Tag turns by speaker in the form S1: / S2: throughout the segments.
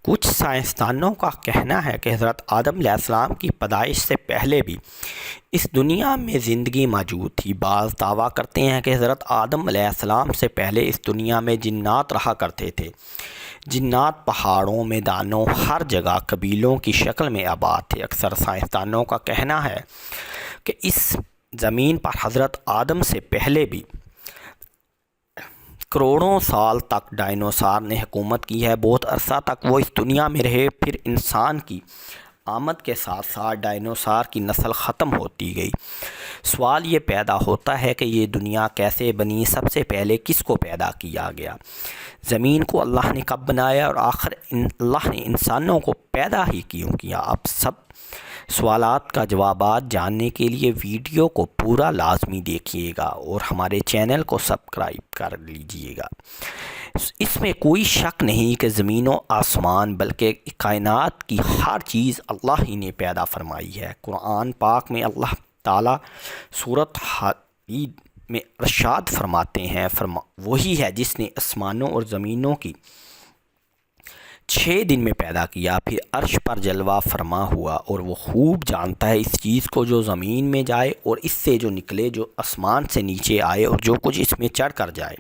S1: کچھ سائنسدانوں کا کہنا ہے کہ حضرت آدم علیہ السلام کی پیدائش سے پہلے بھی اس دنیا میں زندگی موجود تھی۔ بعض دعویٰ کرتے ہیں کہ حضرت آدم علیہ السلام سے پہلے اس دنیا میں جنات رہا کرتے تھے۔ جنات پہاڑوں، میدانوں، ہر جگہ قبیلوں کی شکل میں آباد تھے۔ اکثر سائنسدانوں کا کہنا ہے کہ اس زمین پر حضرت آدم سے پہلے بھی کروڑوں سال تک ڈائنوسار نے حکومت کی ہے۔ بہت عرصہ تک وہ اس دنیا میں رہے، پھر انسان کی آمد کے ساتھ ساتھ ڈائنوسار کی نسل ختم ہوتی گئی۔ سوال یہ پیدا ہوتا ہے کہ یہ دنیا کیسے بنی؟ سب سے پہلے کس کو پیدا کیا گیا؟ زمین کو اللہ نے کب بنایا اور آخر اللہ نے انسانوں کو پیدا ہی کیوں کیا؟ اب سب سوالات کا جوابات جاننے کے لیے ویڈیو کو پورا لازمی دیکھیے گا اور ہمارے چینل کو سبسکرائب کر لیجئے گا۔ اس میں کوئی شک نہیں کہ زمین و آسمان بلکہ کائنات کی ہر چیز اللہ ہی نے پیدا فرمائی ہے۔ قرآن پاک میں اللہ تعالیٰ سورۃ حدید میں ارشاد فرماتے ہیں، وہی ہے جس نے آسمانوں اور زمینوں کی 6 دن میں پیدا کیا، پھر عرش پر جلوہ فرما ہوا، اور وہ خوب جانتا ہے اس چیز کو جو زمین میں جائے اور اس سے جو نکلے، جو آسمان سے نیچے آئے اور جو کچھ اس میں چڑھ کر جائے،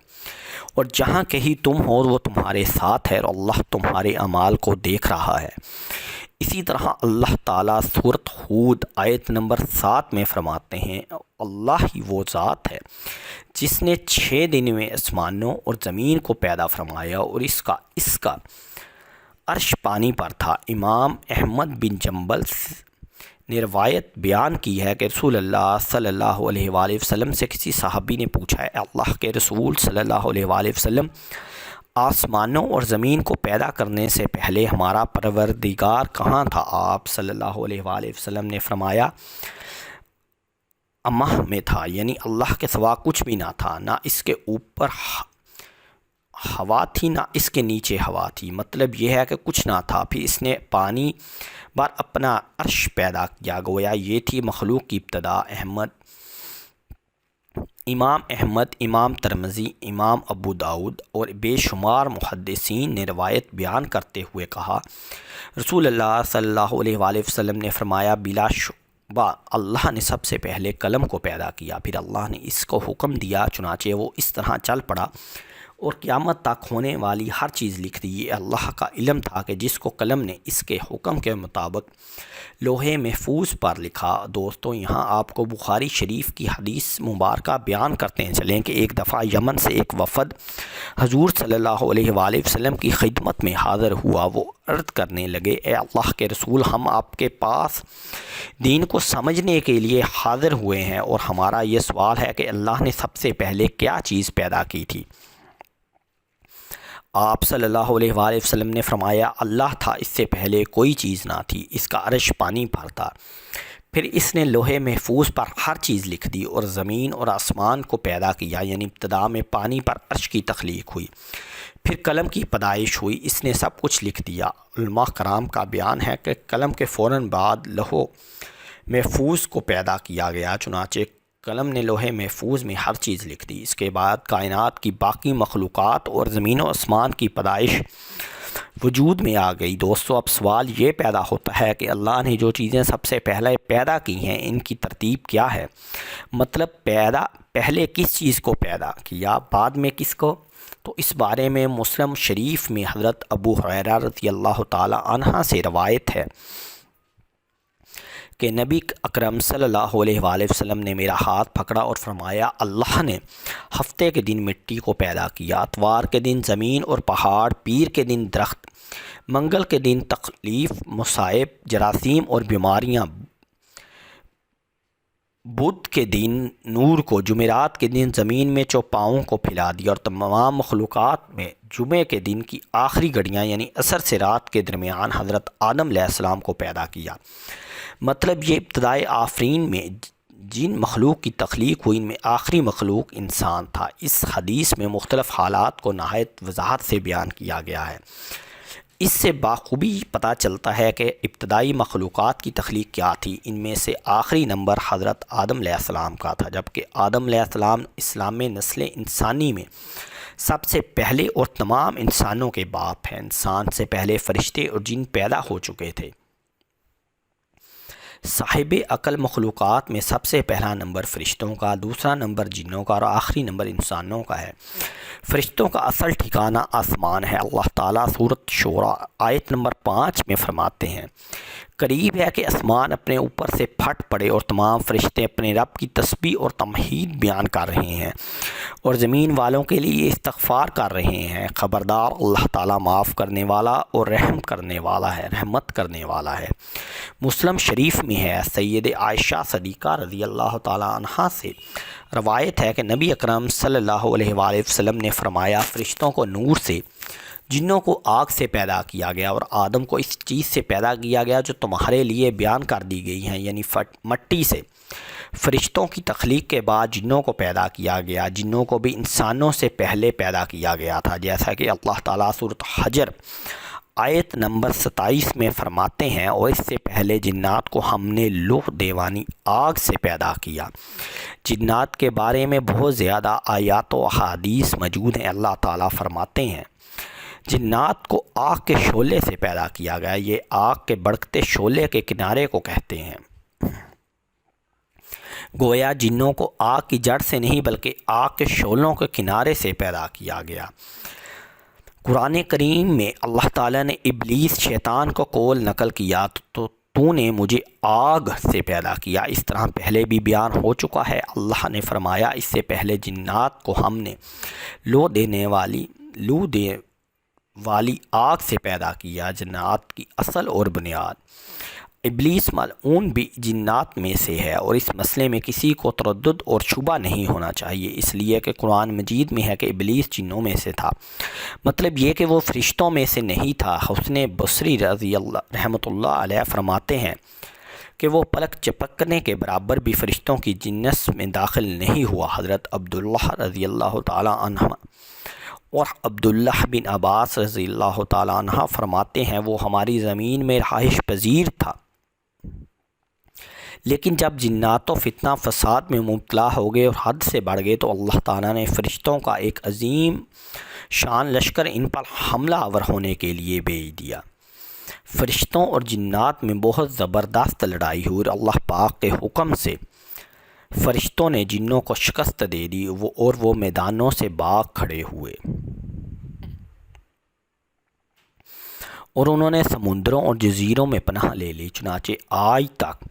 S1: اور جہاں کہیں تم ہو وہ تمہارے ساتھ ہے اور اللہ تمہارے اعمال کو دیکھ رہا ہے۔ اسی طرح اللہ تعالیٰ سورۃ ہود آیت نمبر 7 میں فرماتے ہیں، اللہ ہی وہ ذات ہے جس نے 6 دن میں آسمانوں اور زمین کو پیدا فرمایا اور اس کا عرش پانی پر تھا۔ امام احمد بن جنبل نے روایت بیان کی ہے کہ رسول اللہ صلی اللہ علیہ وآلہ وسلم سے کسی صحابی نے پوچھا ہے، اللہ کے رسول صلی اللہ علیہ وآلہ وسلم، آسمانوں اور زمین کو پیدا کرنے سے پہلے ہمارا پروردگار کہاں تھا؟ آپ صلی اللہ علیہ وآلہ وسلم نے فرمایا، امہ میں تھا، یعنی اللہ کے سوا کچھ بھی نہ تھا، نہ اس کے اوپر ہوا تھی نہ اس کے نیچے ہوا تھی۔ مطلب یہ ہے کہ کچھ نہ تھا، پھر اس نے پانی پر اپنا عرش پیدا کیا، گویا یہ تھی مخلوق کی ابتدا۔ امام احمد، امام ترمذی، امام ابو داؤد اور بے شمار محدثین نے روایت بیان کرتے ہوئے کہا، رسول اللہ صلی اللہ علیہ وآلہ وسلم نے فرمایا، بلا شبہ اللہ نے سب سے پہلے قلم کو پیدا کیا، پھر اللہ نے اس کو حکم دیا، چنانچہ وہ اس طرح چل پڑا اور قیامت تک ہونے والی ہر چیز لکھ دی۔ یہ اللہ کا علم تھا کہ جس کو قلم نے اس کے حکم کے مطابق لوح محفوظ پر لکھا۔ دوستوں، یہاں آپ کو بخاری شریف کی حدیث مبارکہ بیان کرتے ہیں چلیں کہ ایک دفعہ یمن سے ایک وفد حضور صلی اللہ علیہ وآلہ وسلم کی خدمت میں حاضر ہوا۔ وہ عرض کرنے لگے، اے اللہ کے رسول، ہم آپ کے پاس دین کو سمجھنے کے لیے حاضر ہوئے ہیں اور ہمارا یہ سوال ہے کہ اللہ نے سب سے پہلے کیا چیز پیدا کی تھی؟ آپ صلی اللہ علیہ وآلہ وسلم نے فرمایا، اللہ تھا، اس سے پہلے کوئی چیز نہ تھی، اس کا عرش پانی پر تھا، پھر اس نے لوح محفوظ پر ہر چیز لکھ دی اور زمین اور آسمان کو پیدا کیا، یعنی ابتدا میں پانی پر عرش کی تخلیق ہوئی، پھر قلم کی پیدائش ہوئی، اس نے سب کچھ لکھ دیا۔ علماء کرام کا بیان ہے کہ قلم کے فوراً بعد لوح محفوظ کو پیدا کیا گیا، چنانچہ قلم نے لوح محفوظ میں ہر چیز لکھ دی۔ اس کے بعد کائنات کی باقی مخلوقات اور زمین و آسمان کی پیدائش وجود میں آ گئی۔ دوستو، اب سوال یہ پیدا ہوتا ہے کہ اللہ نے جو چیزیں سب سے پہلے پیدا کی ہیں، ان کی ترتیب کیا ہے؟ مطلب پہلے کس چیز کو پیدا کیا، بعد میں کس کو؟ تو اس بارے میں مسلم شریف میں حضرت ابو ہریرہ رضی اللہ تعالی عنہ سے روایت ہے کہ نبی اکرم صلی اللہ علیہ وآلہ وسلم نے میرا ہاتھ پکڑا اور فرمایا، اللہ نے ہفتے کے دن مٹی کو پیدا کیا، اتوار کے دن زمین اور پہاڑ، پیر کے دن درخت، منگل کے دن تکلیف، مصائب، جراثیم اور بیماریاں، بدھ کے دن نور کو، جمعرات کے دن زمین میں چوپاؤں کو پھیلا دیا، اور تمام مخلوقات میں جمعے کے دن کی آخری گھڑیاں یعنی عصر سے رات کے درمیان حضرت آدم علیہ السلام کو پیدا کیا۔ مطلب یہ ابتدائے آفرین میں جن مخلوق کی تخلیق ہوئی، ان میں آخری مخلوق انسان تھا۔ اس حدیث میں مختلف حالات کو نہایت وضاحت سے بیان کیا گیا ہے۔ اس سے بخوبی پتہ چلتا ہے کہ ابتدائی مخلوقات کی تخلیق کیا تھی۔ ان میں سے آخری نمبر حضرت آدم علیہ السلام کا تھا، جبکہ آدم علیہ السلام اسلام میں نسل انسانی میں سب سے پہلے اور تمام انسانوں کے باپ ہیں۔ انسان سے پہلے فرشتے اور جن پیدا ہو چکے تھے۔ صاحب عقل مخلوقات میں سب سے پہلا نمبر فرشتوں کا، دوسرا نمبر جنوں کا اور آخری نمبر انسانوں کا ہے۔ فرشتوں کا اصل ٹھکانہ آسمان ہے۔ اللہ تعالیٰ سورۃ شورى آیت نمبر 5 میں فرماتے ہیں، قریب ہے کہ آسمان اپنے اوپر سے پھٹ پڑے اور تمام فرشتے اپنے رب کی تسبیح اور تمجید بیان کر رہے ہیں اور زمین والوں کے لیے استغفار کر رہے ہیں۔ خبردار، اللہ تعالیٰ معاف کرنے والا اور رحمت کرنے والا ہے۔ مسلم شریف میں ہے، سید عائشہ صدیقہ رضی اللہ تعالیٰ عنہا سے روایت ہے کہ نبی اکرم صلی اللہ علیہ وآلہ وسلم نے فرمایا، فرشتوں کو نور سے، جنوں کو آگ سے پیدا کیا گیا اور آدم کو اس چیز سے پیدا کیا گیا جو تمہارے لیے بیان کر دی گئی ہیں، یعنی مٹی سے۔ فرشتوں کی تخلیق کے بعد جنوں کو پیدا کیا گیا، جنوں کو بھی انسانوں سے پہلے پیدا کیا گیا تھا، جیسا کہ اللہ تعالیٰ سورۃ حجر آیت نمبر 27 میں فرماتے ہیں، اور اس سے پہلے جنات کو ہم نے لوح دیوانی آگ سے پیدا کیا۔ جنات کے بارے میں بہت زیادہ آیات و احادیث موجود ہیں۔ اللہ تعالیٰ فرماتے ہیں، جنات کو آگ کے شعلے سے پیدا کیا گیا۔ یہ آگ کے بھڑکتے شعلے کے کنارے کو کہتے ہیں۔ گویا جنوں کو آگ کی جڑ سے نہیں بلکہ آگ کے شعلوں کے کنارے سے پیدا کیا گیا۔ قرآن کریم میں اللہ تعالیٰ نے ابلیس شیطان کو قول نقل کیا، تو نے مجھے آگ سے پیدا کیا۔ اس طرح پہلے بھی بیان ہو چکا ہے۔ اللہ نے فرمایا، اس سے پہلے جنات کو ہم نے لو دے والی آگ سے پیدا کیا۔ جنات کی اصل اور بنیاد۔ ابلیس ملعون بھی جنات میں سے ہے اور اس مسئلے میں کسی کو تردد اور شبہ نہیں ہونا چاہیے، اس لیے کہ قرآن مجید میں ہے کہ ابلیس جنوں میں سے تھا، مطلب یہ کہ وہ فرشتوں میں سے نہیں تھا۔ حسن بصری رحمۃ اللہ علیہ فرماتے ہیں کہ وہ پلک چپکنے کے برابر بھی فرشتوں کی جنس میں داخل نہیں ہوا۔ حضرت عبداللہ رضی اللہ تعالیٰ عنہ اور عبداللہ بن عباس رضی اللہ تعالیٰ عنہ فرماتے ہیں، وہ ہماری زمین میں رہائش پذیر تھا، لیکن جب جنات و فتنہ فساد میں مبتلا ہو گئے اور حد سے بڑھ گئے تو اللہ تعالیٰ نے فرشتوں کا ایک عظیم شان لشکر ان پر حملہ آور ہونے کے لیے بھیج دیا۔ فرشتوں اور جنات میں بہت زبردست لڑائی ہوئی اور اللہ پاک کے حکم سے فرشتوں نے جنوں کو شکست دے دی اور وہ میدانوں سے باغ کھڑے ہوئے اور انہوں نے سمندروں اور جزیروں میں پناہ لے لی۔ چنانچہ آج تک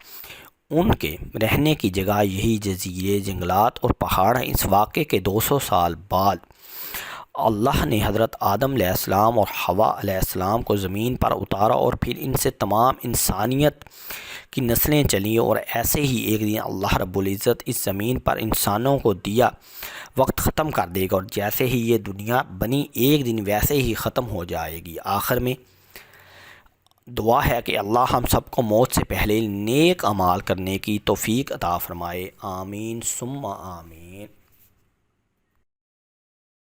S1: ان کے رہنے کی جگہ یہی جزیرے، جنگلات اور پہاڑ ہیں۔ اس واقعے کے 200 سال بعد اللہ نے حضرت آدم علیہ السلام اور حوا علیہ السلام کو زمین پر اتارا اور پھر ان سے تمام انسانیت کی نسلیں چلیں، اور ایسے ہی ایک دن اللہ رب العزت اس زمین پر انسانوں کو دیا وقت ختم کر دے گا، اور جیسے ہی یہ دنیا بنی ایک دن ویسے ہی ختم ہو جائے گی۔ آخر میں دعا ہے کہ اللہ ہم سب کو موت سے پہلے نیک اعمال کرنے کی توفیق عطا فرمائے۔ آمین ثم آمین۔